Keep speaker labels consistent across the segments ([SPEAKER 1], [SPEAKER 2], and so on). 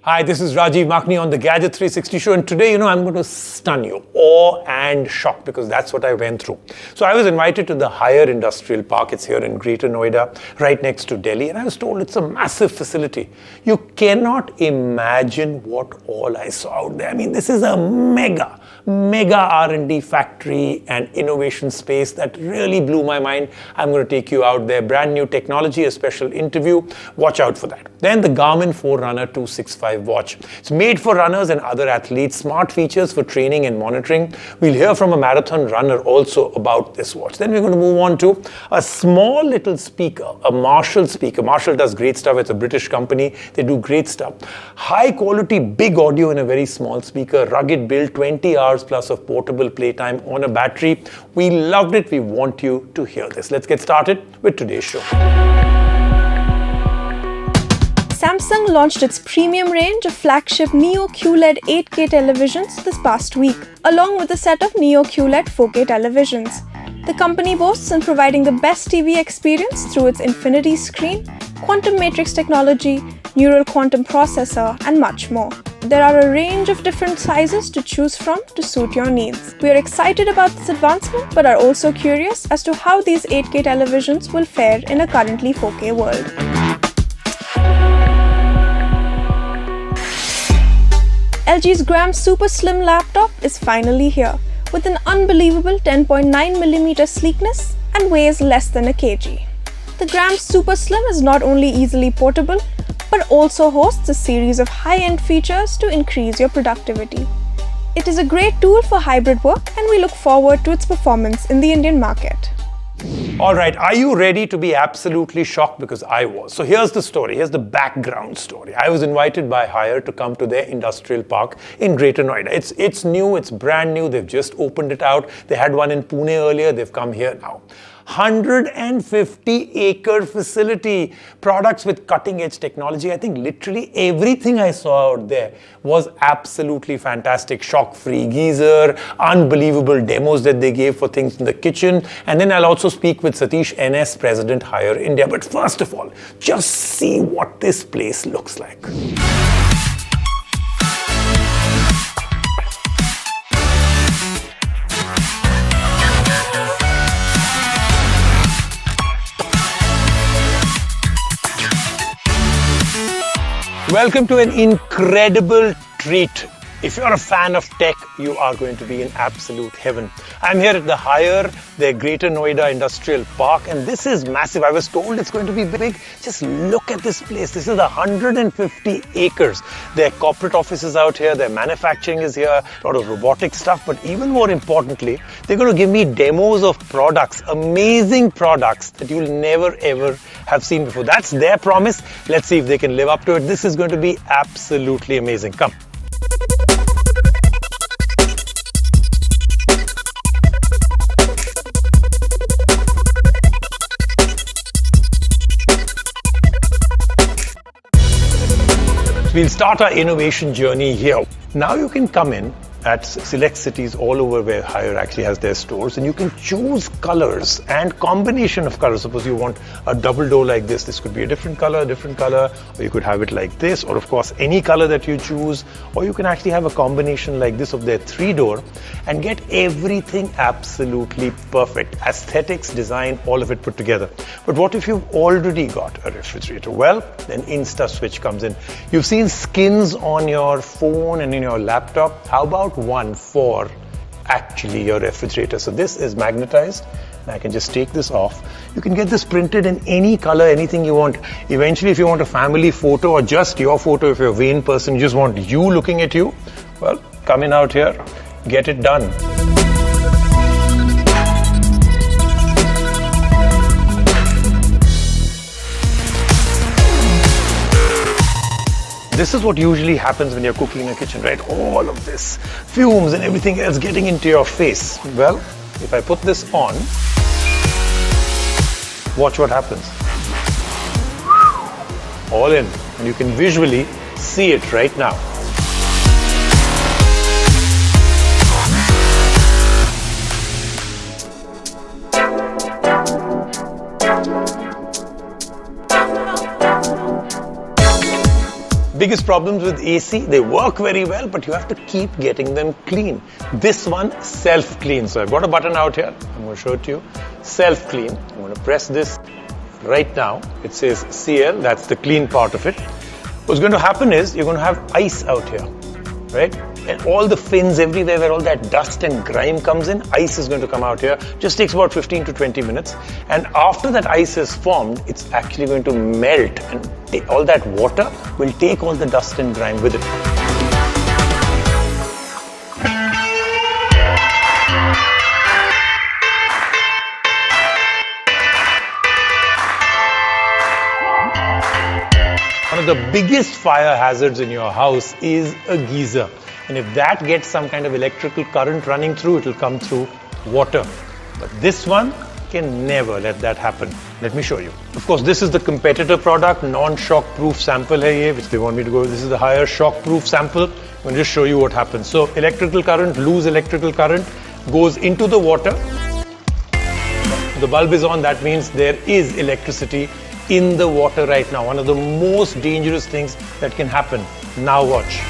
[SPEAKER 1] Hi, this is Rajiv Makni on the Gadget 360 show, and today, I'm going to stun you, awe and shock, because that's what I went through. So I was invited to the Higher Industrial Park. It's here in Greater Noida, right next to Delhi, and I was told it's a massive facility. You cannot imagine what all I saw out there. I mean, this is a mega R&D factory and innovation space that really blew my mind. I'm going to take you out there. Brand new technology, a special interview. Watch out for that. Then the Garmin Forerunner 265 watch. It's made for runners and other athletes. Smart features for training and monitoring. We'll hear from a marathon runner also about this watch. Then we're going to move on to a small little speaker, a Marshall speaker. Marshall does great stuff. It's a British company. They do great stuff. High quality, big audio in a very small speaker. Rugged build, 20 hours plus of portable playtime on a battery. We loved it. We want you to hear this. Let's get started with today's show.
[SPEAKER 2] Samsung launched its premium range of flagship Neo QLED 8K televisions this past week, along with a set of Neo QLED 4K televisions. The company boasts in providing the best TV experience through its infinity screen, quantum matrix technology, neural quantum processor, and much more. There are a range of different sizes to choose from to suit your needs. We are excited about this advancement, but are also curious as to how these 8K televisions will fare in a currently 4K world. LG's Gram Super Slim laptop is finally here, with an unbelievable 10.9mm sleekness and weighs less than a kg. The Gram Super Slim is not only easily portable, but also hosts a series of high-end features to increase your productivity. It is a great tool for hybrid work, and we look forward to its performance in the Indian market.
[SPEAKER 1] All right, are you ready to be absolutely shocked? Because I was. So here's the story. Here's the background story. I was invited by Haier to come to their industrial park in Greater Noida. It's new, it's brand new. They've just opened it out. They had one in Pune earlier. They've come here now. 150-acre facility, products with cutting-edge technology. I think literally everything I saw out there was absolutely fantastic. Shock-free geyser, unbelievable demos that they gave for things in the kitchen. And then I'll also speak with Satish NS, President Haier India. But first of all, just see what this place looks like. Welcome to an incredible treat. If you're a fan of tech, you are going to be in absolute heaven. I'm here at the Haier, their Greater Noida Industrial Park, and this is massive. I was told it's going to be big. Just look at this place. This is 150 acres. Their corporate office is out here, their manufacturing is here, a lot of robotic stuff, but even more importantly, they're going to give me demos of products, amazing products that you'll never ever have seen before. That's their promise. Let's see if they can live up to it. This is going to be absolutely amazing. Come. We'll start our innovation journey here. Now you can come in at select cities all over where Haier actually has their stores, and you can choose colors and combination of colors. Suppose you want a double door like this. This could be a different color, or you could have it like this, or of course any color that you choose, or you can actually have a combination like this of their 3-door and get everything absolutely perfect. Aesthetics, design, all of it put together. But what if you've already got a refrigerator? Well, then InstaSwitch comes in. You've seen skins on your phone and in your laptop. How about one for actually your refrigerator? So this is magnetized, and I can just take this off. You can get this printed in any color, anything you want. Eventually, if you want a family photo or just your photo, if you're a vain person, you just want you looking at you, well, come in out here, get it done. This is what usually happens when you're cooking in a kitchen, right? All of this fumes and everything else getting into your face. Well, if I put this on, watch what happens. All in, and you can visually see it right now. biggest problems with AC, they work very well, but you have to keep getting them clean. This one self-clean. So I've got a button out here. I'm going to show it to you. Self-clean. I'm going to press this right now. It says CL. That's the clean part of it. What's going to happen is you're going to have ice out here, right? And all the fins everywhere where all that dust and grime comes in, ice is going to come out here. Just takes about 15 to 20 minutes. And after that ice is formed, it's actually going to melt, and all that water will take all the dust and grime with it. One of the biggest fire hazards in your house is a geyser. And if that gets some kind of electrical current running through, it will come through water. But this one can never let that happen. Let me show you. Of course, this is the competitor product, non-shock proof sample hai ye, which they want me to go with. This is the higher shock proof sample. I'm going to just show you what happens. So electrical current, loose electrical current goes into the water. The bulb is on, that means there is electricity in the water right now. One of the most dangerous things that can happen. Now watch.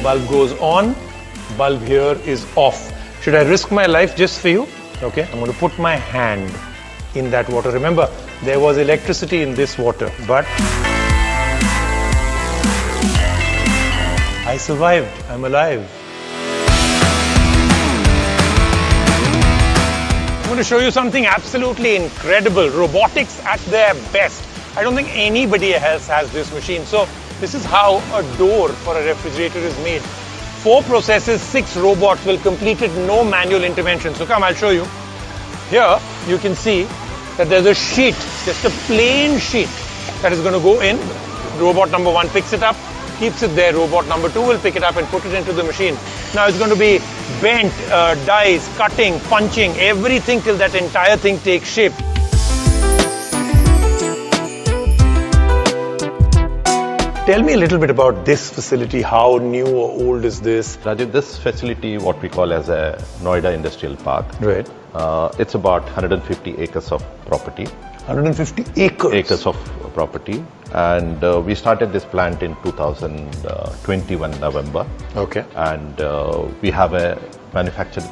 [SPEAKER 1] Bulb goes on, bulb here is off. Should I risk my life just for you? Okay, I'm going to put my hand in that water. Remember, there was electricity in this water, but I survived. I'm alive. I'm going to show you something absolutely incredible. Robotics at their best. I don't think anybody else has this machine. So this is how a door for a refrigerator is made. 4 processes, 6 robots will complete it, no manual intervention. So come, I'll show you. Here you can see that there's a sheet, just a plain sheet that is going to go in. Robot number 1 picks it up, keeps it there. Robot number 2 will pick it up and put it into the machine. Now it's going to be bent, dies, cutting, punching, everything till that entire thing takes shape. Tell me a little bit about this facility. How new or old is this?
[SPEAKER 3] Rajiv, this facility, what we call as a Noida Industrial Park.
[SPEAKER 1] Right.
[SPEAKER 3] It's about 150 acres of property.
[SPEAKER 1] 150 acres?
[SPEAKER 3] Acres of property. And we started this plant in 2021 November.
[SPEAKER 1] Okay.
[SPEAKER 3] And we have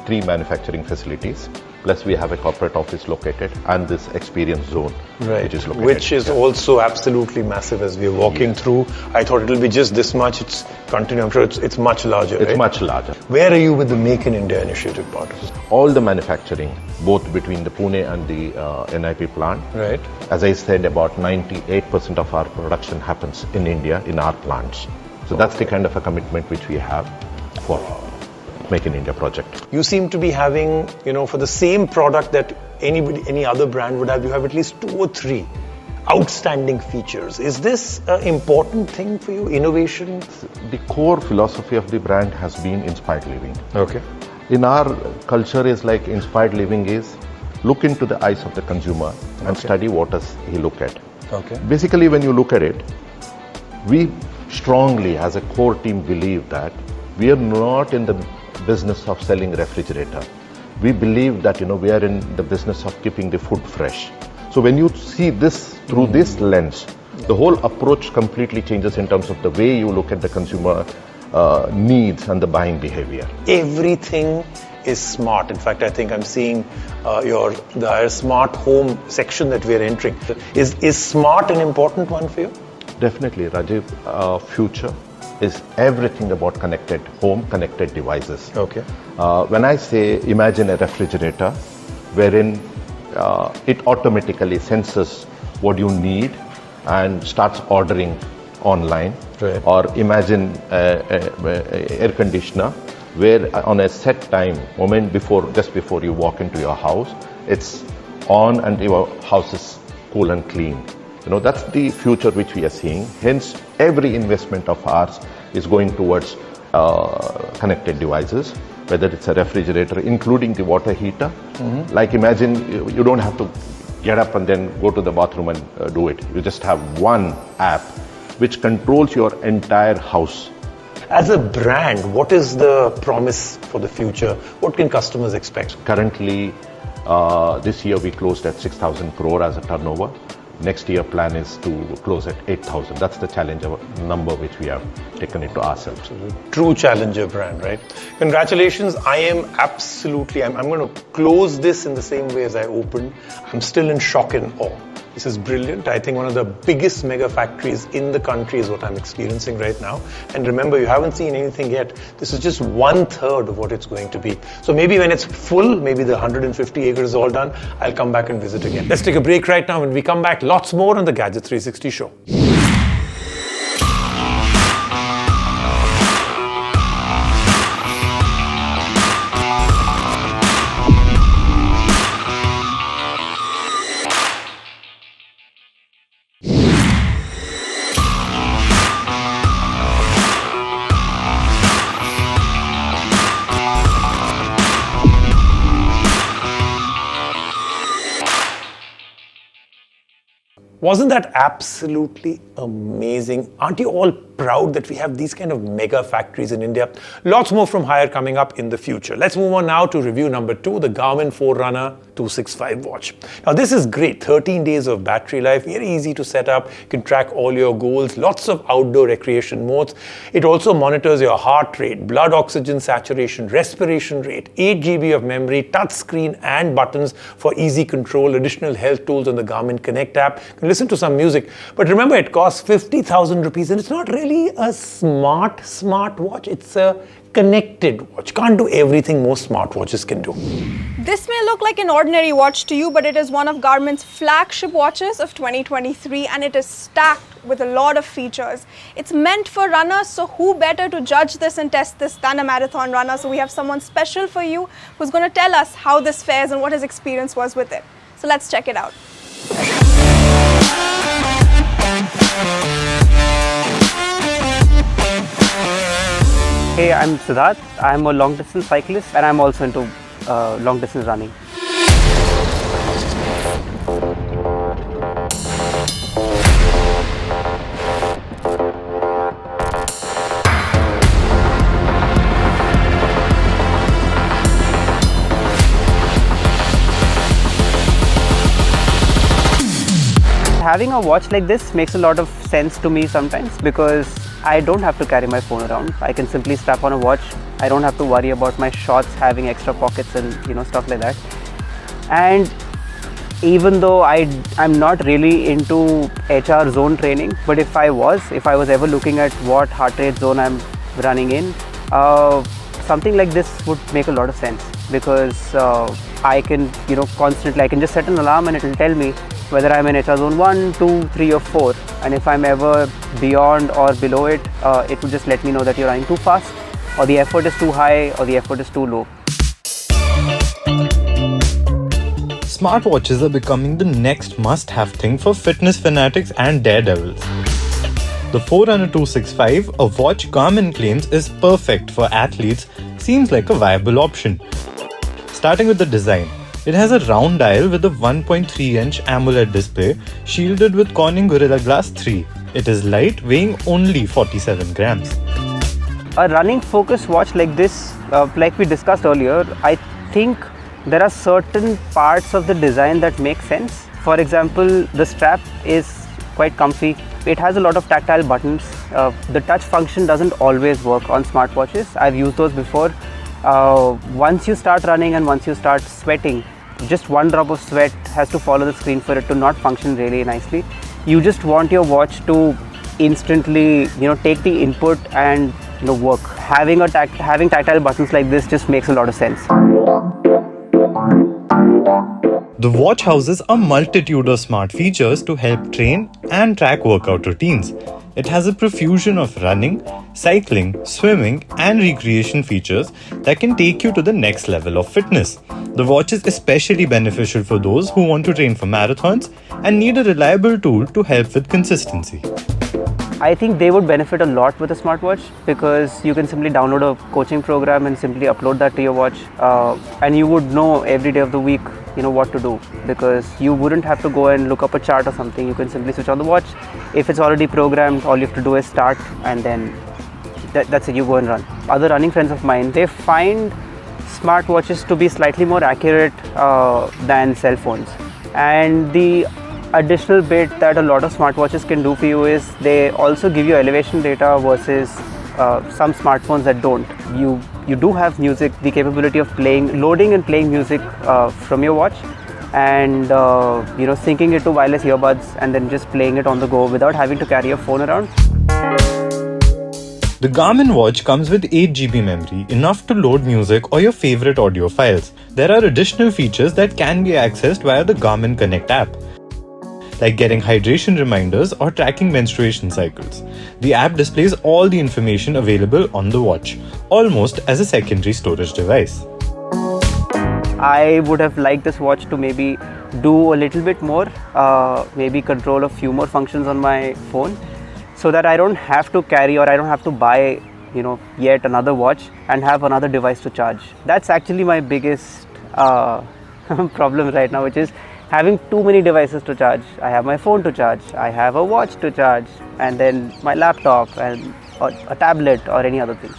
[SPEAKER 3] three manufacturing facilities. Plus we have a corporate office located and this experience zone,
[SPEAKER 1] right,
[SPEAKER 3] which is located.
[SPEAKER 1] Which is also absolutely massive as we are walking through. I thought it will be just this much. It's continuing. I'm sure it's much larger.
[SPEAKER 3] It's
[SPEAKER 1] right?
[SPEAKER 3] much larger.
[SPEAKER 1] Where are you with the Make in India initiative part of it?
[SPEAKER 3] All the manufacturing, both between the Pune and the NIP plant.
[SPEAKER 1] Right.
[SPEAKER 3] As I said, about 98% of our production happens in India, in our plants. So that's the kind of a commitment which we have for Make in India project.
[SPEAKER 1] You seem to be having, for the same product that any other brand would have, you have at least 2 or 3 outstanding features. Is this an important thing for you, innovation?
[SPEAKER 3] The core philosophy of the brand has been inspired living.
[SPEAKER 1] Okay.
[SPEAKER 3] In our culture is like inspired living is look into the eyes of the consumer and study what does he look at.
[SPEAKER 1] Okay.
[SPEAKER 3] Basically, when you look at it, we strongly as a core team believe that we are not in the business of selling refrigerator. We believe that we are in the business of keeping the food fresh. So when you see this through this lens, the whole approach completely changes in terms of the way you look at the consumer needs and the buying behavior.
[SPEAKER 1] Everything is smart. In fact, I think I'm seeing the smart home section that we're entering. Is smart an important one for you?
[SPEAKER 3] Definitely, Rajiv. Future is everything about connected home, connected devices.
[SPEAKER 1] Okay.
[SPEAKER 3] When I say imagine a refrigerator wherein it automatically senses what you need and starts ordering online.
[SPEAKER 1] Right.
[SPEAKER 3] Or imagine air conditioner where on a set time, just before you walk into your house, it's on and your house is cool and clean. That's the future which we are seeing. Hence, every investment of ours is going towards connected devices, whether it's a refrigerator, including the water heater. Mm-hmm. Like imagine you don't have to get up and then go to the bathroom and do it. You just have one app which controls your entire house.
[SPEAKER 1] As a brand, what is the promise for the future? What can customers expect?
[SPEAKER 3] Currently, this year we closed at 6,000 crore as a turnover. Next year plan is to close at 8,000. That's the challenge number which we have taken it to ourselves.
[SPEAKER 1] True challenger brand, right? Congratulations. I am absolutely, I'm going to close this in the same way as I opened. I'm still in shock and awe. This is brilliant. I think one of the biggest mega factories in the country is what I'm experiencing right now. And remember, you haven't seen anything yet. This is just 1/3 of what it's going to be. So maybe when it's full, maybe the 150 acres is all done, I'll come back and visit again. Let's take a break right now. When we come back, lots more on the Gadget 360 show. Wasn't that absolutely amazing? Aren't you all proud that we have these kind of mega factories in India? Lots more from Haier coming up in the future. Let's move on now to review number 2, the Garmin Forerunner 265 watch. Now this is great, 13 days of battery life, very easy to set up. You can track all your goals, lots of outdoor recreation modes. It also monitors your heart rate, blood oxygen saturation, respiration rate, 8 GB of memory, touch screen and buttons for easy control, additional health tools on the Garmin Connect app. You can listen to some music, but remember it costs 50,000 rupees and it's not really a smart watch, it's a connected watch. Can't do everything most smartwatches can do.
[SPEAKER 2] This may look like an ordinary watch to you, but it is one of Garmin's flagship watches of 2023 and it is stacked with a lot of features. It's meant for runners, so who better to judge this and test this than a marathon runner? So we have someone special for you who's going to tell us how this fares and what his experience was with it. So let's check it out.
[SPEAKER 4] Hey, I'm Siddharth. I'm a long distance cyclist and I'm also into long distance running. Having a watch like this makes a lot of sense to me sometimes because I don't have to carry my phone around. I can simply strap on a watch. I don't have to worry about my shorts having extra pockets and stuff like that. And even though I'm not really into HR zone training, but if I was ever looking at what heart rate zone I'm running in, something like this would make a lot of sense because I can constantly, I can just set an alarm and it will tell me whether I'm in HR zone 1, 2, 3 or 4, and if I'm ever beyond or below it, it will just let me know that you're running too fast or the effort is too high or the effort is too low.
[SPEAKER 5] Smartwatches are becoming the next must-have thing for fitness fanatics and daredevils. The Forerunner 265, a watch Garmin claims is perfect for athletes, seems like a viable option. Starting with the design. It has a round dial with a 1.3-inch AMOLED display shielded with Corning Gorilla Glass 3. It is light, weighing only 47 grams.
[SPEAKER 4] A running focus watch like this, like we discussed earlier, I think there are certain parts of the design that make sense. For example, the strap is quite comfy. It has a lot of tactile buttons. The touch function doesn't always work on smartwatches. I've used those before. Once you start running and once you start sweating, just one drop of sweat has to follow the screen for it to not function really nicely. You just want your watch to instantly, take the input and work. Having tactile buttons like this just makes a lot of sense.
[SPEAKER 5] The watch houses a multitude of smart features to help train and track workout routines. It has a profusion of running, cycling, swimming, and recreation features that can take you to the next level of fitness. The watch is especially beneficial for those who want to train for marathons and need a reliable tool to help with consistency.
[SPEAKER 4] I think they would benefit a lot with a smartwatch because you can simply download a coaching program and simply upload that to your watch, and you would know every day of the week what to do because you wouldn't have to go and look up a chart or something. You can simply switch on the watch. If it's already programmed, all you have to do is start and then that's it, you go and run. Other running friends of mine, they find smartwatches to be slightly more accurate than cell phones, and the additional bit that a lot of smartwatches can do for you is they also give you elevation data versus some smartphones that don't. You do have music, the capability of loading and playing music from your watch, and syncing it to wireless earbuds and then just playing it on the go without having to carry your phone around.
[SPEAKER 5] The Garmin watch comes with 8 GB memory, enough to load music or your favorite audio files. There are additional features that can be accessed via the Garmin Connect app, like getting hydration reminders or tracking menstruation cycles. The app displays all the information available on the watch, almost as a secondary storage device.
[SPEAKER 4] I would have liked this watch to maybe do a little bit more, maybe control a few more functions on my phone, so that I don't have to carry or I don't have to buy, yet another watch and have another device to charge. That's actually my biggest problem right now, which is having too many devices to charge. I have my phone to charge, I have a watch to charge, and then my laptop and or a tablet or any other thing.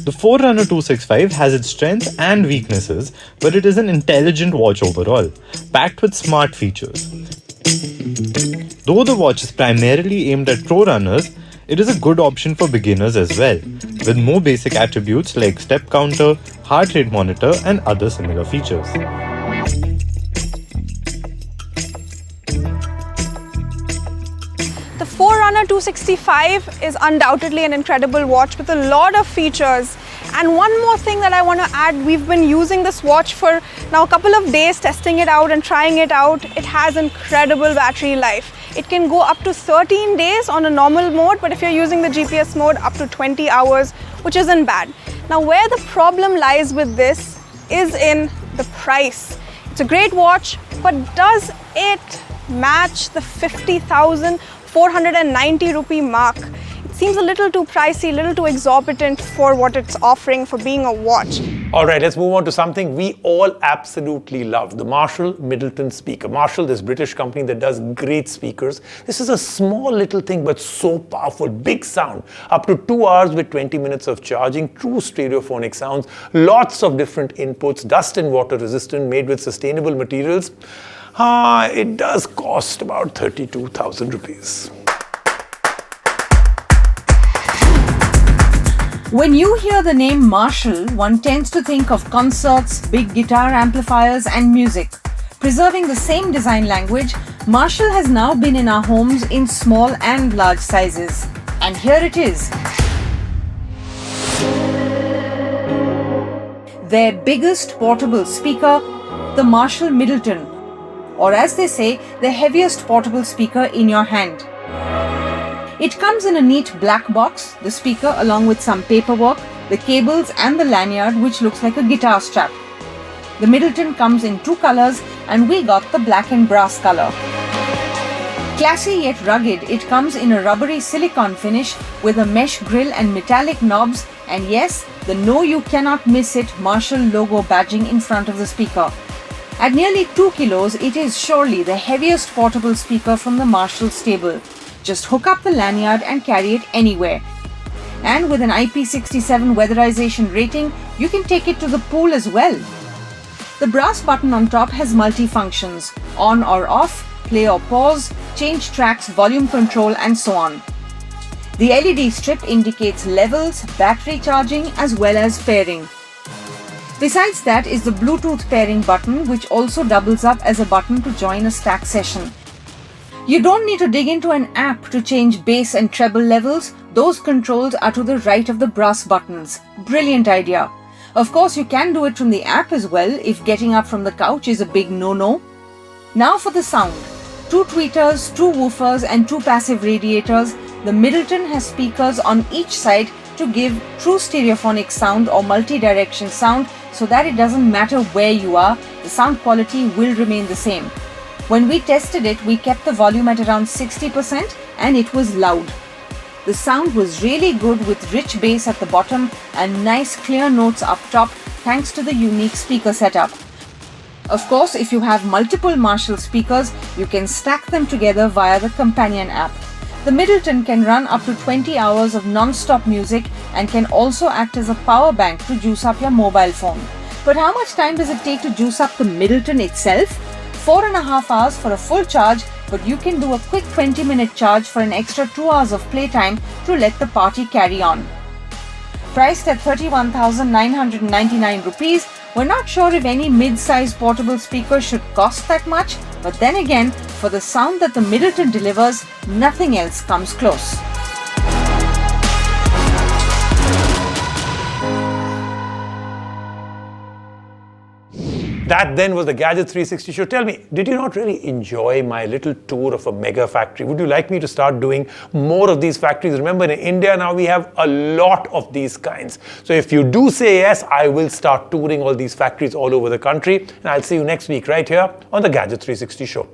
[SPEAKER 5] The Forerunner 265 has its strengths and weaknesses, but it is an intelligent watch overall, packed with smart features. Though the watch is primarily aimed at pro runners, it is a good option for beginners as well, with more basic attributes like step counter, heart rate monitor, and other similar features.
[SPEAKER 2] The Forerunner 265 is undoubtedly an incredible watch with a lot of features. And one more thing that I want to add, we've been using this watch for now a couple of days, testing it out and trying it out. It has incredible battery life. It can go up to 13 days on a normal mode, but if you're using the GPS mode, up to 20 hours, which isn't bad. Now, where the problem lies with this is in the price. It's a great watch, but does it match the 50,490 rupee mark? It seems a little too pricey, a little too exorbitant for what it's offering for being a watch.
[SPEAKER 1] All right, let's move on to something we all absolutely love, the Marshall Middleton speaker. Marshall, this British company that does great speakers. This is a small little thing, but so powerful, big sound. Up to 2 hours with 20 minutes of charging, true stereophonic sounds, lots of different inputs, dust and water resistant, made with sustainable materials. It does cost about 32,000 rupees.
[SPEAKER 6] When you hear the name Marshall, one tends to think of concerts, big guitar amplifiers, and music. Preserving the same design language, Marshall has now been in our homes in small and large sizes. And here it is. Their biggest portable speaker, the Marshall Middleton, or as they say, the heaviest portable speaker in your hand. It comes in a neat black box, the speaker along with some paperwork, the cables and the lanyard which looks like a guitar strap. The Middleton comes in 2 colors and we got the black and brass color. Classy yet rugged, it comes in a rubbery silicone finish with a mesh grille and metallic knobs, and yes, the no you cannot miss it Marshall logo badging in front of the speaker. At nearly 2 kilos, it is surely the heaviest portable speaker from the Marshall stable. Just hook up the lanyard and carry it anywhere. And with an IP67 weatherization rating, you can take it to the pool as well. The brass button on top has multi-functions: on or off, play or pause, change tracks, volume control, and so on. The LED strip indicates levels, battery charging, as well as pairing. Besides that is the Bluetooth pairing button, which also doubles up as a button to join a stack session. You don't need to dig into an app to change bass and treble levels. Those controls are to the right of the brass buttons. Brilliant idea. Of course, you can do it from the app as well if getting up from the couch is a big no-no. Now for the sound. 2 tweeters, 2 woofers and 2 passive radiators. The Middleton has speakers on each side to give true stereophonic sound or multi-direction sound, so that it doesn't matter where you are, the sound quality will remain the same. When we tested it, we kept the volume at around 60% and it was loud. The sound was really good with rich bass at the bottom and nice clear notes up top thanks to the unique speaker setup. Of course, if you have multiple Marshall speakers, you can stack them together via the companion app. The Middleton can run up to 20 hours of non-stop music and can also act as a power bank to juice up your mobile phone. But how much time does it take to juice up the Middleton itself? 4.5 hours for a full charge, but you can do a quick 20-minute charge for an extra 2 hours of playtime to let the party carry on. Priced at 31,999 rupees, we're not sure if any mid-size portable speaker should cost that much, but then again, for the sound that the Middleton delivers, nothing else comes close.
[SPEAKER 1] That then was the Gadget 360 show. Tell me, did you not really enjoy my little tour of a mega factory? Would you like me to start doing more of these factories? Remember, in India now we have a lot of these kinds. So if you do say yes, I will start touring all these factories all over the country. And I'll see you next week right here on the Gadget 360 show.